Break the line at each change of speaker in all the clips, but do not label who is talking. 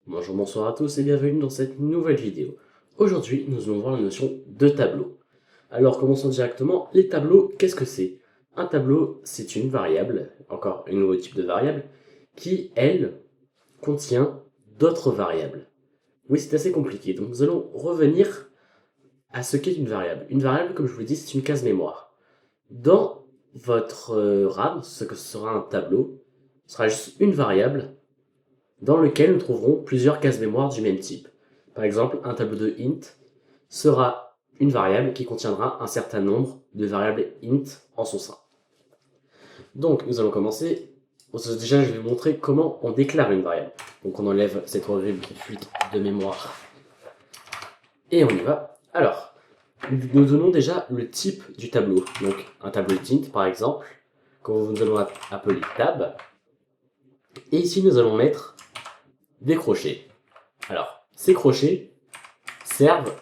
Bonjour, bonsoir à tous et bienvenue dans cette nouvelle vidéo. Aujourd'hui, nous allons voir la notion de tableau. Alors, commençons directement. Les tableaux, qu'est-ce que c'est? Un tableau, c'est une variable, encore un nouveau type de variable, qui, elle, contient d'autres variables. Oui, c'est assez compliqué, donc nous allons revenir à ce qu'est une variable. Une variable, comme je vous l'ai dit, c'est une case mémoire. Dans votre RAM, ce que sera un tableau, ce sera juste une variable dans lequel nous trouverons plusieurs cases mémoire du même type. Par exemple, un tableau de int sera une variable qui contiendra un certain nombre de variables int en son sein. Donc, nous allons commencer. Déjà, je vais vous montrer comment on déclare une variable. Donc, on enlève cette horrible fuite de mémoire. Et on y va. Alors, nous donnons déjà le type du tableau. Donc, un tableau int, par exemple, que nous allons appeler tab. Et ici, nous allons mettre des crochets. Alors, ces crochets servent,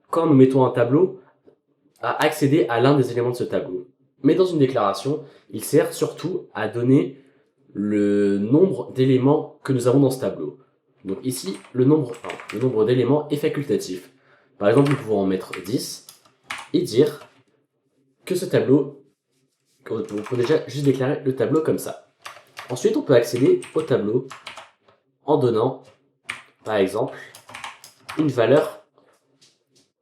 quand nous mettons un tableau, à accéder à l'un des éléments de ce tableau. Mais dans une déclaration, il sert surtout à donner le nombre d'éléments que nous avons dans ce tableau. Donc ici, le nombre d'éléments est facultatif. Par exemple, nous pouvons en mettre 10 et dire que ce tableau, on peut déjà juste déclarer le tableau comme ça. Ensuite, on peut accéder au tableau en donnant, par exemple, une valeur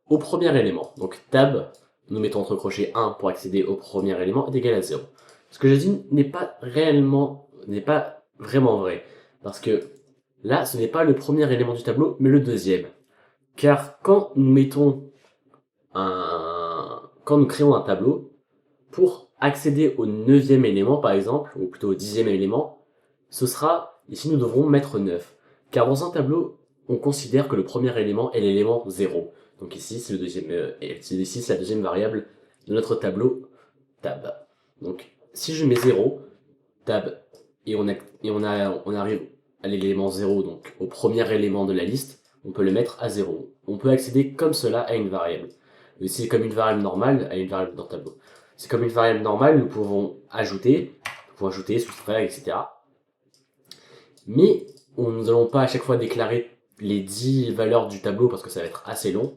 au premier élément. Donc tab, nous mettons entre crochets 1 pour accéder au premier élément, est égal à 0. Ce que je dis n'est pas vraiment vrai. Parce que là, ce n'est pas le premier élément du tableau, mais le deuxième. Car quand nous créons un tableau, pour accéder au 9e élément, par exemple, ou plutôt au 10e élément, ce sera, ici nous devrons mettre 9. Car dans un tableau, on considère que le premier élément est l'élément 0. Donc ici, c'est la deuxième variable de notre tableau tab. Donc, si je mets 0, tab, et on arrive à l'élément 0, donc au premier élément de la liste, on peut le mettre à 0. On peut accéder comme cela à une variable. C'est comme une variable normale à une variable dans le tableau. C'est comme une variable normale, nous pouvons ajouter, soustraire, etc. Mais nous n'allons pas à chaque fois déclarer les 10 valeurs du tableau parce que ça va être assez long.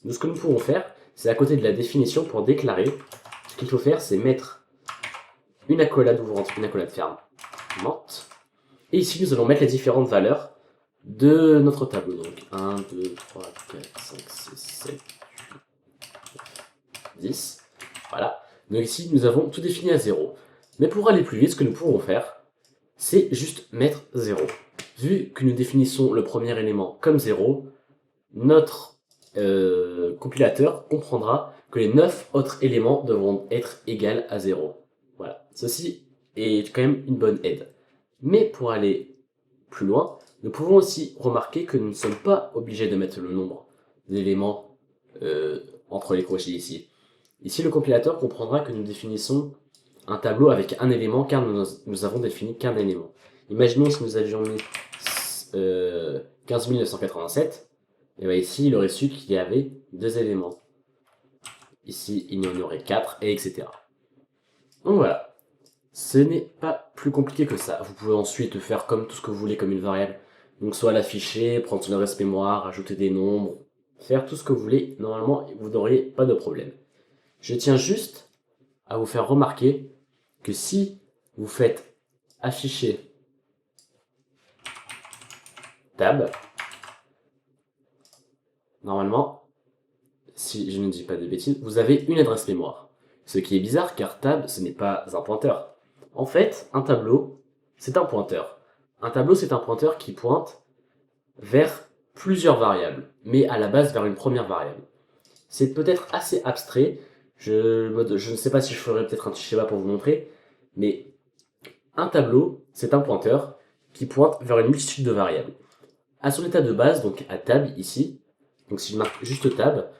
Donc ce que nous pouvons faire, c'est à côté de la définition pour déclarer, ce qu'il faut faire, c'est mettre une accolade ouvrante, une accolade fermante. Et ici, nous allons mettre les différentes valeurs de notre tableau. Donc 1, 2, 3, 4, 5, 6, 7, 8, 10. Voilà. Donc ici, nous avons tout défini à 0. Mais pour aller plus vite, ce que nous pouvons faire, c'est juste mettre 0. Vu que nous définissons le premier élément comme 0, notre compilateur comprendra que les 9 autres éléments devront être égaux à 0. Voilà. Ceci est quand même une bonne aide. Mais pour aller plus loin, nous pouvons aussi remarquer que nous ne sommes pas obligés de mettre le nombre d'éléments entre les crochets ici. Ici, le compilateur comprendra que nous définissons un tableau avec un élément car nous avons défini qu'un élément. Imaginons si nous avions mis 15 987, et bien ici il aurait su qu'il y avait deux éléments. Ici il y en aurait 4, et etc. Donc voilà, ce n'est pas plus compliqué que ça. Vous pouvez ensuite faire comme tout ce que vous voulez comme une variable. Donc soit l'afficher, prendre son adresse mémoire, ajouter des nombres, faire tout ce que vous voulez. Normalement, vous n'auriez pas de problème. Je tiens juste à vous faire remarquer que si vous faites afficher tab, normalement, si je ne dis pas de bêtises, vous avez une adresse mémoire. Ce qui est bizarre car tab, ce n'est pas un pointeur. En fait, un tableau, c'est un pointeur. Un tableau, c'est un pointeur qui pointe vers plusieurs variables, mais à la base vers une première variable. C'est peut-être assez abstrait, je ne sais pas si je ferai peut-être un petit schéma pour vous montrer, mais un tableau, c'est un pointeur qui pointe vers une multitude de variables. À son état de base, donc à tab ici, donc si je marque juste tab,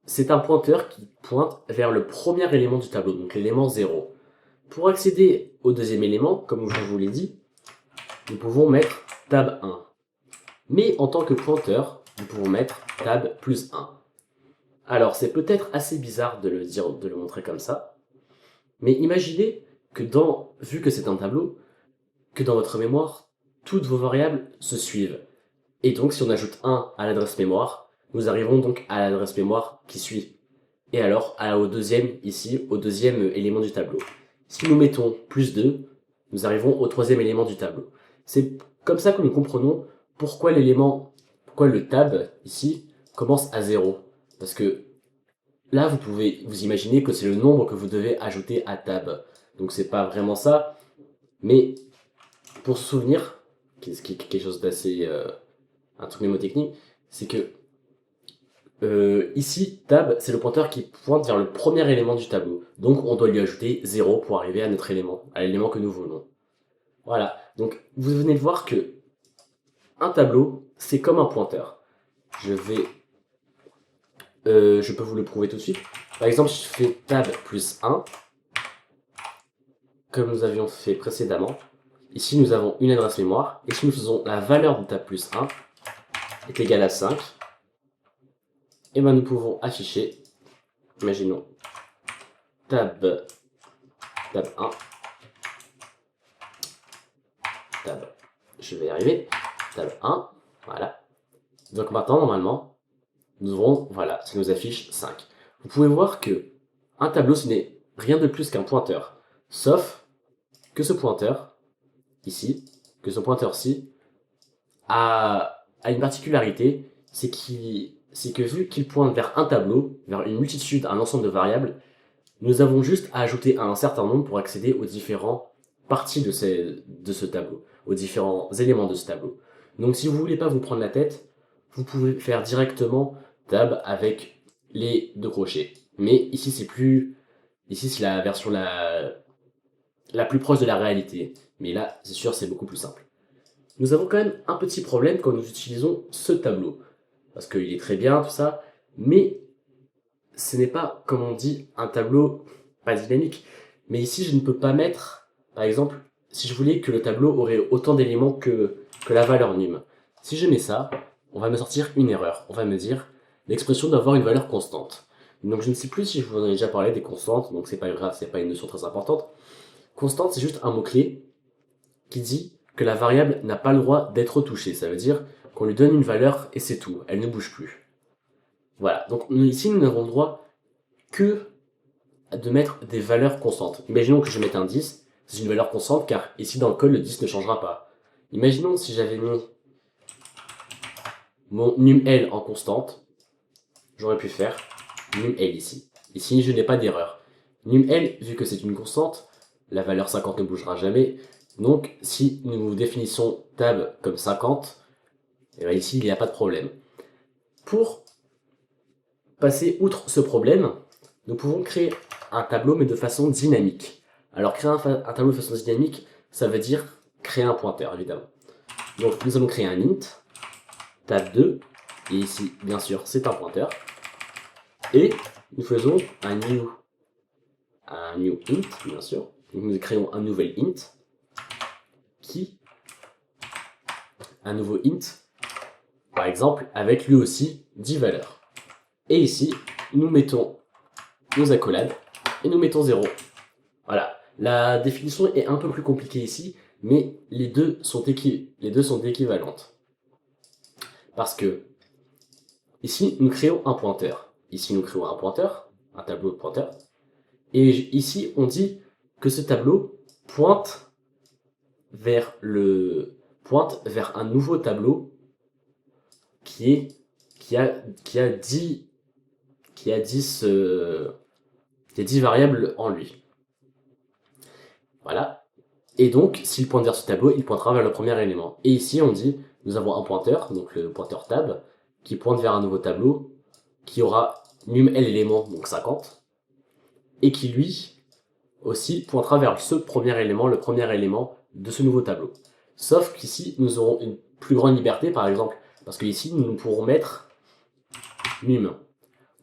c'est un pointeur qui pointe vers le premier élément du tableau, donc l'élément 0. Pour accéder au deuxième élément, comme je vous l'ai dit, nous pouvons mettre tab 1. Mais en tant que pointeur, nous pouvons mettre tab plus 1. Alors c'est peut-être assez bizarre de le montrer comme ça, mais imaginez que vu que c'est un tableau, que dans votre mémoire, toutes vos variables se suivent. Et donc si on ajoute 1 à l'adresse mémoire, nous arrivons donc à l'adresse mémoire qui suit. Et alors au deuxième, ici, au deuxième élément du tableau. Si nous mettons plus 2, nous arrivons au troisième élément du tableau. C'est comme ça que nous comprenons pourquoi le tab, ici, commence à 0. Parce que là, vous pouvez vous imaginer que c'est le nombre que vous devez ajouter à tab. Donc c'est pas vraiment ça, mais pour se souvenir, ce qui est quelque chose d'assez... un truc mnémotechnique, c'est que ici, tab, c'est le pointeur qui pointe vers le premier élément du tableau. Donc on doit lui ajouter 0 pour arriver à notre élément, à l'élément que nous voulons. Voilà, donc vous venez de voir que un tableau, c'est comme un pointeur. Je peux vous le prouver tout de suite. Par exemple, si je fais tab plus 1, comme nous avions fait précédemment, ici nous avons une adresse mémoire, et si nous faisons la valeur de tab plus 1 est égale à 5, et bien nous pouvons afficher, imaginons, tab 1, je vais y arriver, tab 1, voilà. Donc maintenant, normalement, nous aurons, voilà, ça nous affiche 5. Vous pouvez voir que un tableau, ce n'est rien de plus qu'un pointeur, sauf que ce pointeur, ici, que ce pointeur-ci, a une particularité, c'est que vu qu'il pointe vers un tableau, vers une multitude, un ensemble de variables, nous avons juste à ajouter un certain nombre pour accéder aux différentes parties de ce tableau, aux différents éléments de ce tableau. Donc si vous voulez pas vous prendre la tête, vous pouvez faire directement tab avec les deux crochets. Mais ici c'est la version la plus proche de la réalité. Mais là, c'est sûr, c'est beaucoup plus simple. Nous avons quand même un petit problème quand nous utilisons ce tableau. Parce qu'il est très bien, tout ça, mais ce n'est pas, comme on dit, un tableau pas dynamique. Mais ici, je ne peux pas mettre, par exemple, si je voulais que le tableau aurait autant d'éléments que la valeur num. Si je mets ça, on va me sortir une erreur. On va me dire, l'expression doit avoir une valeur constante. Donc je ne sais plus si je vous en ai déjà parlé des constantes, donc c'est pas grave, c'est pas une notion très importante. Constante, c'est juste un mot-clé qui dit que la variable n'a pas le droit d'être touchée. Ça veut dire qu'on lui donne une valeur et c'est tout, elle ne bouge plus. Voilà, donc ici nous n'avons le droit que de mettre des valeurs constantes. Imaginons que je mette un 10, c'est une valeur constante car ici dans le code le 10 ne changera pas. Imaginons si j'avais mis mon numL en constante, j'aurais pu faire numL ici. Ici je n'ai pas d'erreur. NumL, vu que c'est une constante, la valeur 50 ne bougera jamais. Donc si nous définissons tab comme 50, et bien ici il n'y a pas de problème. Pour passer outre ce problème, nous pouvons créer un tableau mais de façon dynamique. Alors créer un tableau de façon dynamique, ça veut dire créer un pointeur évidemment. Donc nous allons créer un int, tab2, et ici bien sûr c'est un pointeur, et nous faisons un new int bien sûr. Donc nous créons un nouvel int, un nouveau int, par exemple avec lui aussi 10 valeurs. Et ici nous mettons nos accolades et nous mettons 0. Voilà, la définition est un peu plus compliquée ici, mais les deux sont équivalentes. Parce que ici nous créons un pointeur, ici nous créons un pointeur, un tableau de pointeur, et ici on dit que ce tableau pointe vers un nouveau tableau qui a 10 variables en lui. Voilà. Et donc, s'il pointe vers ce tableau, il pointera vers le premier élément. Et ici, on dit, nous avons un pointeur, donc le pointeur tab, qui pointe vers un nouveau tableau, qui aura numL élément, donc 50, et qui, lui, aussi, pointera vers ce premier élément, le premier élément de ce nouveau tableau. Sauf qu'ici, nous aurons une plus grande liberté, par exemple, parce qu'ici, nous pourrons mettre num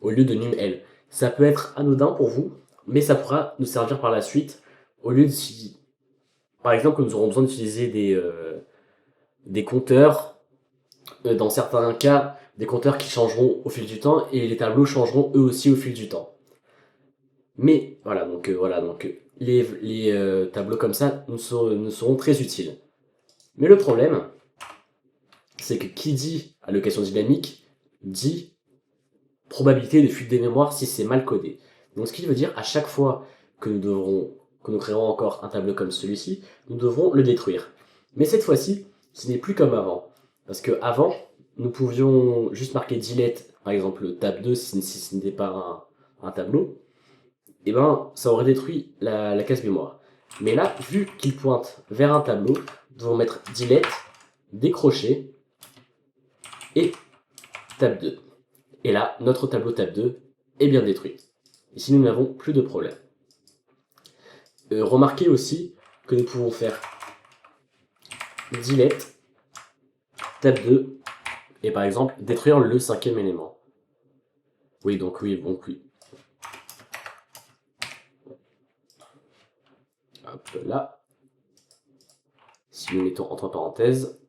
au lieu de numL. Ça peut être anodin pour vous, mais ça pourra nous servir par la suite, au lieu de si, par exemple, nous aurons besoin d'utiliser des compteurs, dans certains cas, des compteurs qui changeront au fil du temps, et les tableaux changeront eux aussi au fil du temps. Mais voilà, donc les tableaux comme ça nous seront très utiles. Mais le problème, c'est que qui dit allocation dynamique dit probabilité de fuite des mémoires si c'est mal codé. Donc ce qui veut dire à chaque fois que nous créerons encore un tableau comme celui-ci, nous devrons le détruire. Mais cette fois-ci, ce n'est plus comme avant. Parce que avant, nous pouvions juste marquer delete, par exemple tab 2 si ce n'était pas un tableau, et ben ça aurait détruit la case mémoire. Mais là, vu qu'il pointe vers un tableau, nous devons mettre delete, décrocher et tab 2. Et là, notre tableau tab 2 est bien détruit. Ici, nous n'avons plus de problème. Remarquez aussi que nous pouvons faire delete tab 2 et par exemple détruire le 5e élément. Oui, donc oui. Hop là. Si nous mettons entre parenthèses.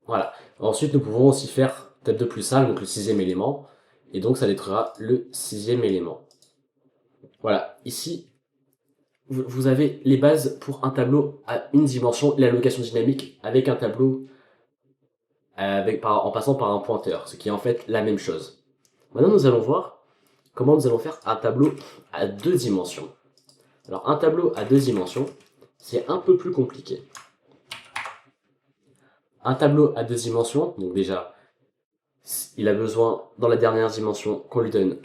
Voilà. Ensuite, nous pouvons aussi faire tab 2 plus 5, donc le 6e élément. Et donc, ça détruira le 6e élément. Voilà. Ici, vous avez les bases pour un tableau à une dimension, l'allocation dynamique avec un tableau en passant par un pointeur, ce qui est en fait la même chose. Maintenant, nous allons voir comment nous allons faire un tableau à 2 dimensions. Alors, un tableau à 2 dimensions, c'est un peu plus compliqué. Un tableau à 2 dimensions, donc déjà, il a besoin, dans la dernière dimension, qu'on lui donne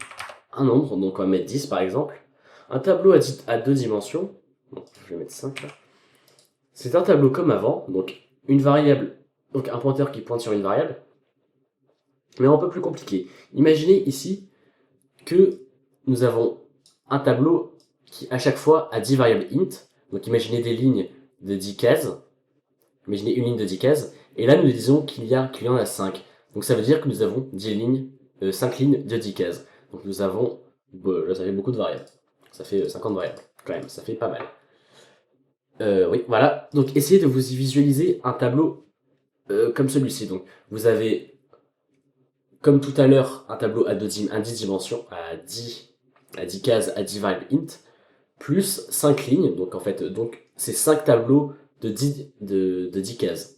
un nombre, donc on va mettre 10 par exemple. Un tableau à 2 dimensions, donc je vais mettre 5 là, c'est un tableau comme avant, donc une variable, donc un pointeur qui pointe sur une variable, mais un peu plus compliqué. Imaginez ici que nous avons un tableau qui à chaque fois a 10 variables int, donc imaginez des lignes de 10 cases, imaginez une ligne de 10 cases, et là nous disons qu'il y en a 5. Donc ça veut dire que nous avons 5 lignes de 10 cases. Donc nous avons, là ça fait beaucoup de variables, ça fait 50 variables, quand même, ça fait pas mal. Oui, voilà, donc essayez de vous visualiser un tableau comme celui-ci. Donc vous avez, comme tout à l'heure, un tableau à 10 dimensions, à 10 cases, à 10 variables int, plus 5 lignes, donc en fait, c'est 5 tableaux de 10 cases.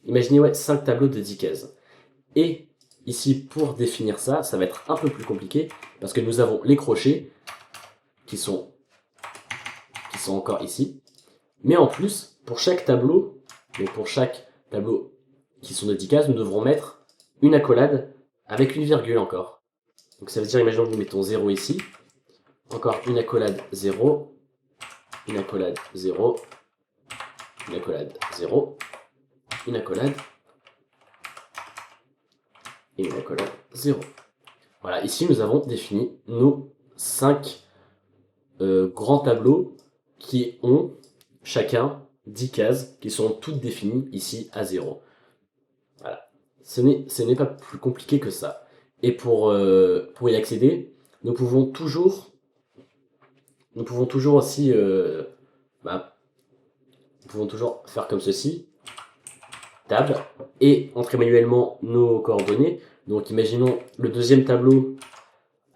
Imaginez, ouais, 5 tableaux de 10 cases. Et ici, pour définir ça, ça va être un peu plus compliqué, parce que nous avons les crochets, qui sont encore ici. Mais en plus, pour chaque tableau, donc pour chaque tableau qui sont de 10 cases, nous devrons mettre une accolade avec une virgule encore. Donc ça veut dire, imaginons que nous mettons 0 ici, encore une accolade 0, une accolade 0, une accolade 0, une accolade, et une accolade 0. Voilà, ici nous avons défini nos 5 grands tableaux qui ont chacun 10 cases, qui sont toutes définies ici à 0. Voilà, ce n'est pas plus compliqué que ça. Et pour y accéder, nous pouvons toujours aussi nous pouvons toujours faire comme ceci, tab, et entrer manuellement nos coordonnées. Donc imaginons le deuxième tableau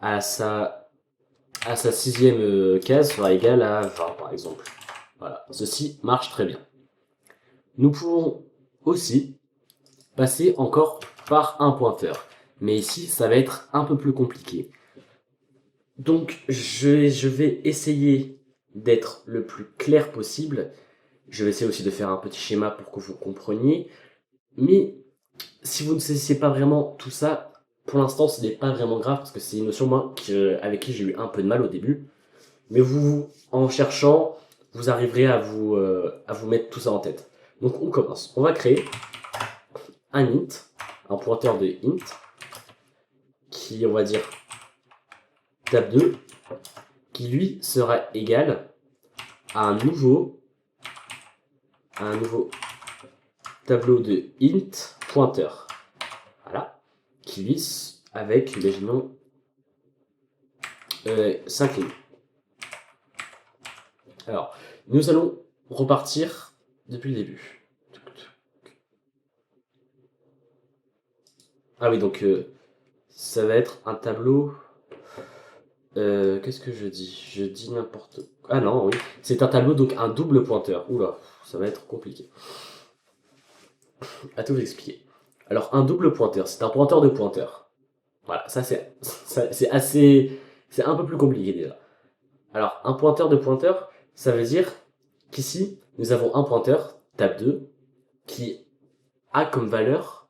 à sa 6e case sera égal à 20 par exemple. Voilà, ceci marche très bien. Nous pouvons aussi passer encore par un pointeur. Mais ici, ça va être un peu plus compliqué. Donc, je vais essayer d'être le plus clair possible. Je vais essayer aussi de faire un petit schéma pour que vous compreniez. Mais si vous ne saisissez pas vraiment tout ça, pour l'instant, ce n'est pas vraiment grave parce que c'est une notion moi, avec qui j'ai eu un peu de mal au début. Mais en cherchant, vous arriverez à vous mettre tout ça en tête. Donc, on commence. On va créer un int, un pointeur de int, qui, on va dire, tab2, qui lui sera égal à un nouveau tableau de int pointeur. Voilà. Qui lui, avec, imaginons, 5 lignes. Alors, nous allons repartir depuis le début. Ah oui, donc, ça va être un tableau... qu'est-ce que je dis? Je dis n'importe quoi. Ah non, oui. C'est un tableau, donc un double pointeur. Oula, ça va être compliqué. À tout vous expliquer. Alors, un double pointeur, c'est un pointeur de pointeur. Voilà, c'est assez... C'est un peu plus compliqué déjà. Alors, un pointeur de pointeur, ça veut dire qu'ici, nous avons un pointeur, tab 2, qui a comme valeur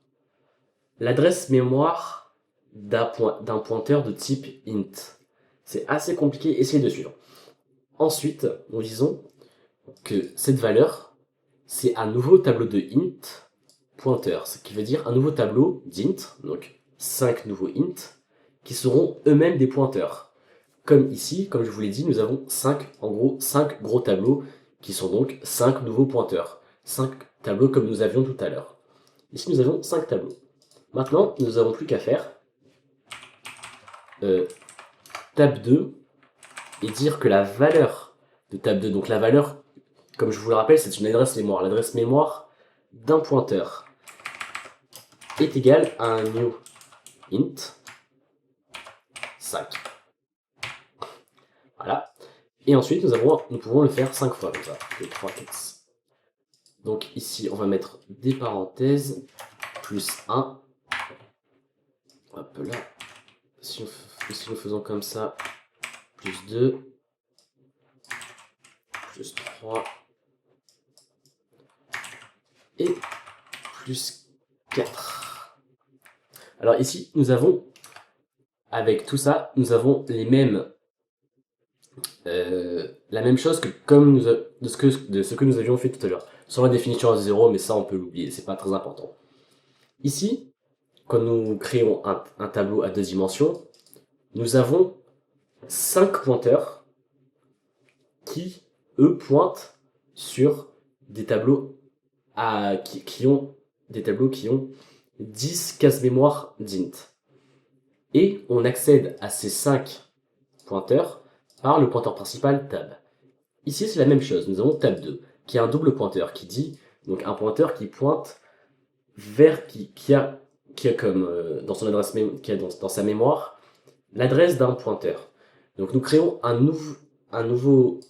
l'adresse mémoire d'un pointeur de type int. C'est assez compliqué, essayez de suivre. Ensuite, nous disons que cette valeur, c'est un nouveau tableau de int pointeur, ce qui veut dire un nouveau tableau d'int, donc 5 nouveaux int, qui seront eux-mêmes des pointeurs. Comme ici, comme je vous l'ai dit, nous avons 5, en gros, 5 gros tableaux, qui sont donc 5 nouveaux pointeurs. 5 tableaux comme nous avions tout à l'heure. Ici, nous avons 5 tableaux. Maintenant, nous n'avons plus qu'à faire tab 2 et dire que la valeur de tab 2, donc la valeur, comme je vous le rappelle, c'est une adresse mémoire. L'adresse mémoire d'un pointeur est égale à un new int 5. Voilà. Et ensuite, nous pouvons le faire 5 fois, comme ça. 2, 3, 4. Donc ici, on va mettre des parenthèses, plus 1. Hop là. Si nous faisons comme ça, plus 2, plus 3, et plus 4. Alors ici, nous avons, avec tout ça, nous avons les mêmes, la même chose que comme de ce que nous avions fait tout à l'heure. Sur la définition à 0, mais ça on peut l'oublier, c'est pas très important. Ici, quand nous créons un tableau à 2 dimensions, nous avons 5 pointeurs qui, eux, pointent sur des tableaux qui ont 10 cases mémoire d'int. Et on accède à ces 5 pointeurs par le pointeur principal tab. Ici, c'est la même chose. Nous avons tab 2, qui est un double pointeur, qui dit, donc un pointeur qui pointe vers, qui a comme, dans son adresse, qui a dans sa mémoire, l'adresse d'un pointeur. Donc nous créons un nouveau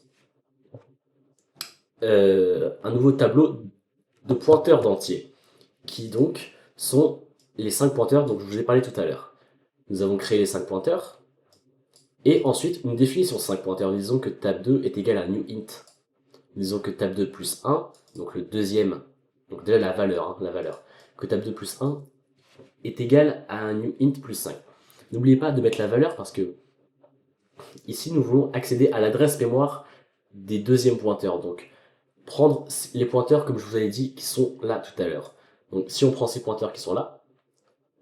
tableau de pointeurs d'entiers, qui donc sont les 5 pointeurs dont je vous ai parlé tout à l'heure. Nous avons créé les 5 pointeurs, et ensuite nous définissons 5 pointeurs. Nous disons que tab2 est égal à new int. Nous disons que tab2 plus 1, donc le deuxième, donc déjà la valeur, que tab2 plus 1 est égal à un new int plus 5. N'oubliez pas de mettre la valeur parce que ici nous voulons accéder à l'adresse mémoire des deuxièmes pointeurs. Donc prendre les pointeurs comme je vous avais dit qui sont là tout à l'heure. Donc si on prend ces pointeurs qui sont là,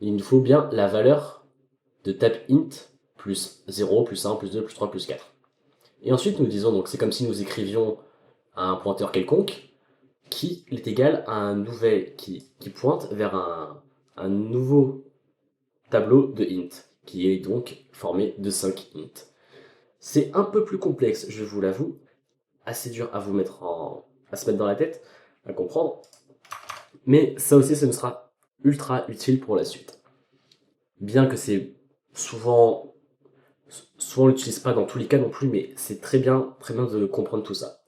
il nous faut bien la valeur de tab int plus 0, plus 1, plus 2, plus 3, plus 4. Et ensuite nous disons, donc c'est comme si nous écrivions un pointeur quelconque qui est égal à un nouvel, qui pointe vers un nouveau tableau de int, qui est donc formé de 5 int. C'est un peu plus complexe, je vous l'avoue, assez dur à se mettre dans la tête, à comprendre, mais ça aussi, ça nous sera ultra utile pour la suite. Bien que c'est souvent on l'utilise pas dans tous les cas non plus, mais c'est très bien de comprendre tout ça.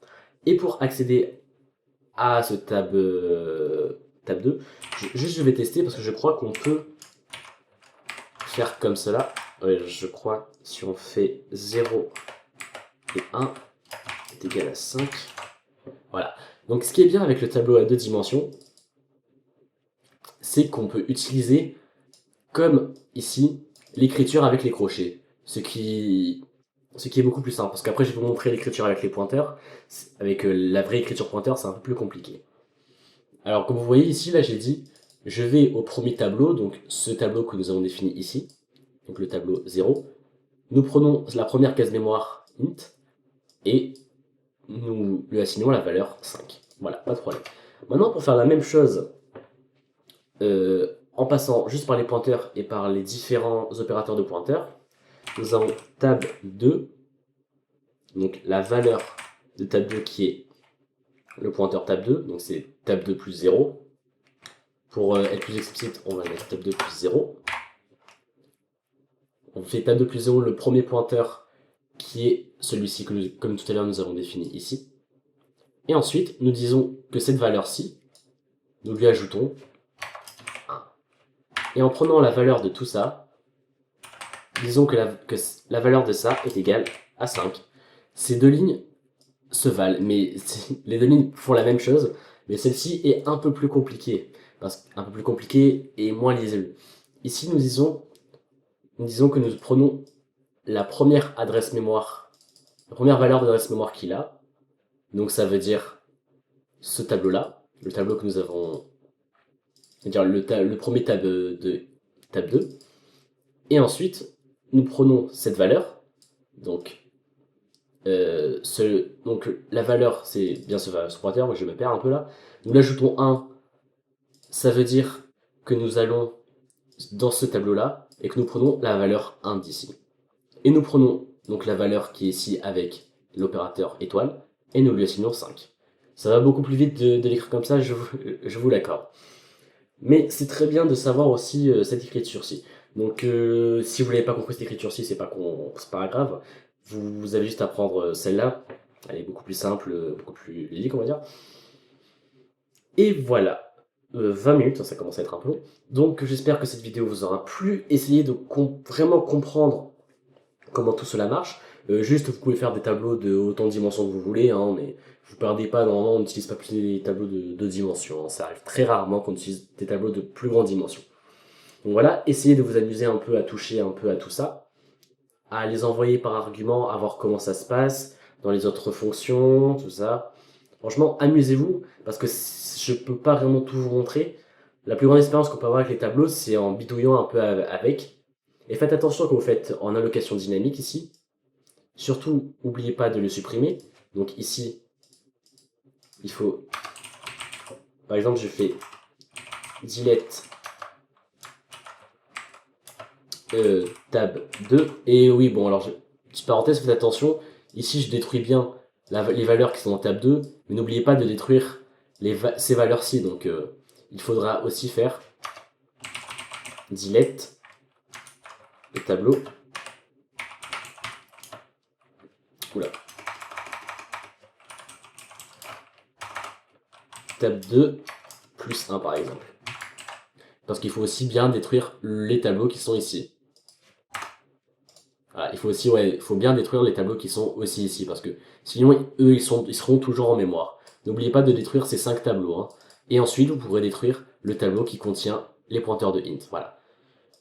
Et pour accéder à ce tab 2, je vais tester parce que je crois qu'on peut faire comme cela. Ouais, je crois si on fait 0 et 1 est égal à 5. Voilà. Donc ce qui est bien avec le tableau à 2 dimensions, c'est qu'on peut utiliser, comme ici, l'écriture avec les crochets. Ce qui est beaucoup plus simple, parce qu'après je vais vous montrer l'écriture avec les pointeurs. Avec la vraie écriture pointeur, c'est un peu plus compliqué. Alors comme vous voyez ici, là j'ai dit, je vais au premier tableau, donc ce tableau que nous avons défini ici, donc le tableau 0. Nous prenons la première case mémoire int, et nous lui assignons la valeur 5. Voilà, pas de problème. Maintenant, pour faire la même chose, en passant juste par les pointeurs et par les différents opérateurs de pointeurs, nous avons tab 2, donc la valeur de tab 2 qui est le pointeur tab 2, donc c'est tab 2 plus 0. Pour être plus explicite, on va mettre tab 2 plus 0. On fait tab 2 plus 0 le premier pointeur qui est celui-ci que comme tout à l'heure nous avons défini ici. Et ensuite, nous disons que cette valeur-ci, nous lui ajoutons 1. Et en prenant la valeur de tout ça, disons que la valeur de ça est égale à 5. Ces deux lignes se valent, mais les deux lignes font la même chose, mais celle-ci est un peu plus compliquée, un peu plus compliquée et moins lisible. Ici, nous disons que nous prenons la première adresse mémoire, la première valeur d'adresse mémoire qu'il a, donc ça veut dire ce tableau-là, le tableau que nous avons, c'est-à-dire le premier tab de tab 2, et ensuite, nous prenons cette valeur, donc donc la valeur, c'est bien ce pointeur, moi je me perds un peu là. Nous l'ajoutons 1, ça veut dire que nous allons dans ce tableau-là et que nous prenons la valeur 1 d'ici. Et nous prenons donc la valeur qui est ici avec l'opérateur étoile et nous lui assignons 5. Ça va beaucoup plus vite de l'écrire comme ça, je vous l'accorde. Mais c'est très bien de savoir aussi cette écriture-ci. Donc si vous n'avez pas compris cette écriture-ci, c'est pas grave. Vous avez juste à prendre celle-là. Elle est beaucoup plus simple, beaucoup plus ludique, on va dire. Et voilà. 20 minutes, ça commence à être un peu long. Donc j'espère que cette vidéo vous aura plu. Essayez de vraiment comprendre comment tout cela marche. Juste, vous pouvez faire des tableaux de autant de dimensions que vous voulez, hein, mais vous ne perdez pas, normalement on n'utilise pas plus des tableaux de 2 dimensions. Hein. Ça arrive très rarement qu'on utilise des tableaux de plus grande dimension. Donc voilà, essayez de vous amuser un peu à toucher un peu à tout ça, à les envoyer par argument, à voir comment ça se passe, dans les autres fonctions, tout ça. Franchement, amusez-vous, parce que je peux pas vraiment tout vous montrer. La plus grande expérience qu'on peut avoir avec les tableaux, c'est en bidouillant un peu avec. Et faites attention quand vous faites en allocation dynamique ici. Surtout, n'oubliez pas de le supprimer. Donc ici, il faut... Par exemple, je fais delete tab 2. Et oui, bon, alors, petite parenthèse, faites attention. Ici, je détruis bien les valeurs qui sont dans tab 2. Mais n'oubliez pas de détruire ces valeurs-ci. Donc, il faudra aussi faire delete le tableau. Oula. Tab 2 plus 1 par exemple. Parce qu'il faut aussi bien détruire les tableaux qui sont ici. Voilà, il faut bien détruire les tableaux qui sont aussi ici, parce que sinon, eux, ils seront toujours en mémoire. N'oubliez pas de détruire ces 5 tableaux. Hein. Et ensuite, vous pourrez détruire le tableau qui contient les pointeurs de int. Voilà.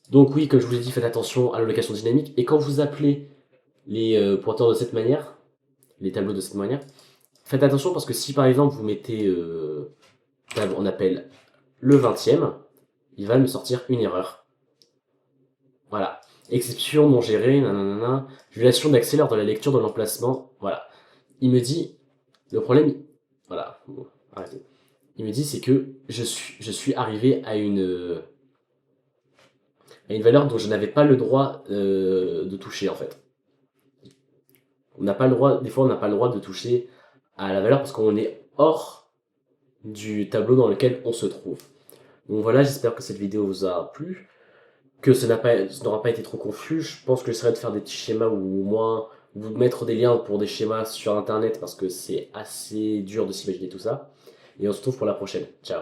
Donc oui, comme je vous l'ai dit, faites attention à l'allocation dynamique. Et quand vous appelez les pointeurs de cette manière, les tableaux de cette manière, faites attention parce que si par exemple vous mettez, on appelle le 20e, il va me sortir une erreur. Voilà. Exception non gérée, nanana, violation d'accès lors de la lecture de l'emplacement. Voilà. Il me dit, le problème, voilà, bon, arrêtez. Il me dit c'est que je suis arrivé à une valeur dont je n'avais pas le droit de toucher en fait. On n'a pas le droit, des fois on n'a pas le droit de toucher à la valeur parce qu'on est hors du tableau dans lequel on se trouve. Donc voilà, j'espère que cette vidéo vous a plu, que ce n'aura pas été trop confus. Je pense que j'essaierai de faire des petits schémas ou au moins vous mettre des liens pour des schémas sur internet parce que c'est assez dur de s'imaginer tout ça. Et on se retrouve pour la prochaine. Ciao.